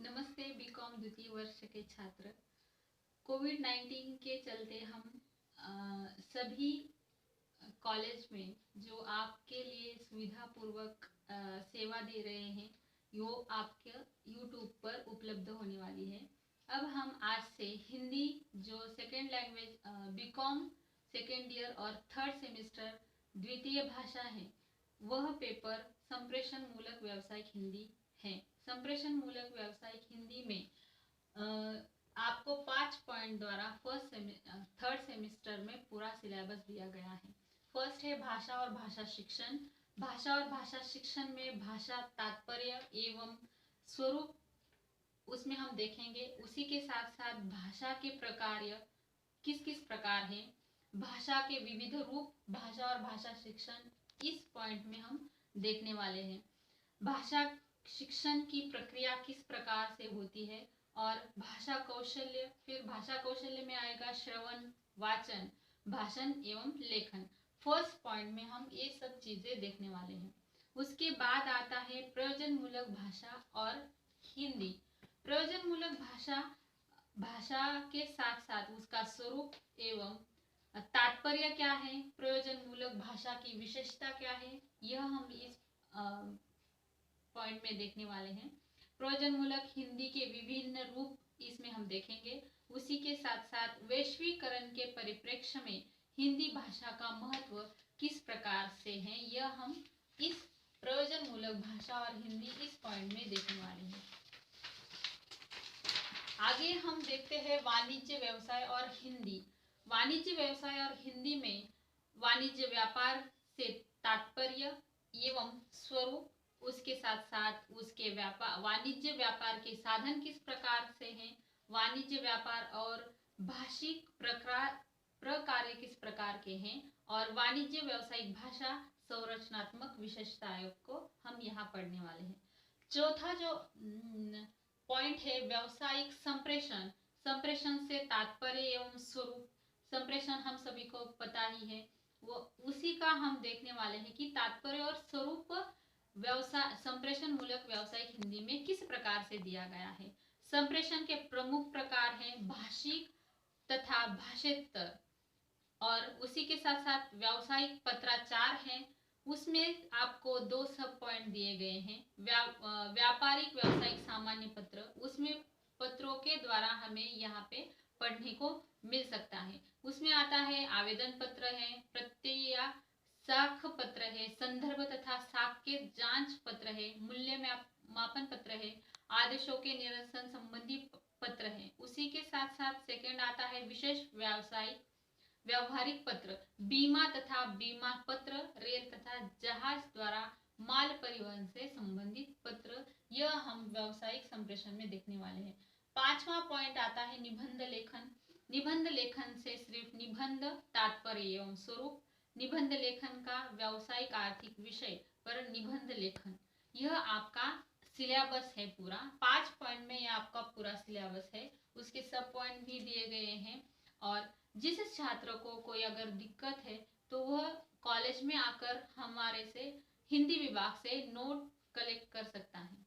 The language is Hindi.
नमस्ते बीकॉम द्वितीय वर्ष के छात्र। कोविड-19 के चलते हम सभी कॉलेज में जो आपके लिए सुविधापूर्वक सेवा दे रहे हैं वो आपके यूट्यूब पर उपलब्ध होने वाली है। अब हम आज से हिंदी जो second language BCom second year और थर्ड सेमेस्टर द्वितीय भाषा है वह पेपर संप्रेषण मूलक व्यावसायिक हिंदी है। संप्रेषण मूलक व्यावसायिक हिंदी में आपको 5 पॉइंट द्वारा थर्ड सेमेस्टर में पूरा सिलेबस दिया गया है। फर्स्ट है भाषा और भाषा शिक्षण। भाषा और भाषा शिक्षण में भाषा तात्पर्य एवं स्वरूप उसमें हम देखेंगे। उसी के साथ साथ भाषा के प्रकार किस किस प्रकार हैं, भाषा के विविध रूप, भाषा और भाषा शिक्षण इस पॉइंट में हम देखने वाले हैं। भाषा शिक्षण की प्रक्रिया किस प्रकार से होती है और भाषा कौशल्य, फिर भाषा कौशल्य में आएगा श्रवण, वाचन, भाषण एवं लेखन। फर्स्ट पॉइंट में हम ये सब चीजें देखने वाले हैं। उसके बाद आता है प्रयोजन मूलक भाषा और हिंदी। प्रयोजन मूलक भाषा के साथ साथ उसका स्वरूप एवं तात्पर्य क्या है, प्रयोजन मूलक भाषा की विशेषता क्या है, यह हम इस पॉइंट में देखने वाले हैं। प्रयोजन मूलक हिंदी के विभिन्न रूप इसमें हम देखेंगे। उसी के साथ साथ वैश्वीकरण के परिप्रेक्ष्य में हिंदी भाषा का महत्व किस प्रकार से है यह हम इस प्रयोजन मूलक भाषा और हिंदी इस पॉइंट में देखने वाले हैं। आगे हम देखते हैं वाणिज्य व्यवसाय और हिंदी। वाणिज्य व्यवसाय और हिंदी में वाणिज्य व्यापार से तात्पर्य एवं स्वरूप, उसके साथ साथ उसके वाणिज्य व्यापार के साधन किस प्रकार से हैं, वाणिज्य व्यापार और भाषिक प्रकार्य किस प्रकार के हैं और वाणिज्य व्यावसायिक भाषा संरचनात्मक विशेषताओं को हम यहाँ पढ़ने वाले हैं। चौथा जो पॉइंट है व्यावसायिक संप्रेषण। संप्रेषण से तात्पर्य एवं स्वरूप, संप्रेषण हम सभी को पता ही है, वो उसी का हम देखने वाले हैं कि तात्पर्य और स्वरूप संप्रेषण मूलक व्यावसायिक हिंदी में किस प्रकार से दिया गया है। संप्रेषण के प्रमुख प्रकार हैं भाषिक तथा भाषेतर और उसी के साथ साथ व्यावसायिक पत्राचार हैं। उसमें आपको 2 सब पॉइंट दिए गए हैं। व्यापारिक व्यावसायिक सामान्य पत्र, उसमें पत्रों के द्वारा हमें यहाँ पे पढ़ने को मिल सकता है। उसमें आता है आवेदन पत्र है, प्रत्यय साख पत्र है, संदर्भ तथा साख के जांच पत्र है, मूल्य मापन पत्र है, आदेशों के निरसन संबंधी पत्र है। उसी के साथ साथ सेकंड आता है विशेष व्यावहारिक पत्र, बीमा तथा बीमा पत्र, रेल तथा जहाज द्वारा माल परिवहन से संबंधित पत्र, यह हम व्यावसायिक संप्रेषण में देखने वाले हैं। 5वां पॉइंट आता है निबंध लेखन। निबंध लेखन से सिर्फ निबंध, तात्पर्य एवं स्वरूप, निबंध लेखन का व्यावसायिक आर्थिक विषय पर निबंध लेखन, यह आपका सिलेबस है पूरा। 5 पॉइंट में यह आपका पूरा सिलेबस है। उसके सब पॉइंट भी दिए गए हैं और जिस छात्र को कोई अगर दिक्कत है तो वह कॉलेज में आकर हमारे से हिंदी विभाग से नोट कलेक्ट कर सकता है।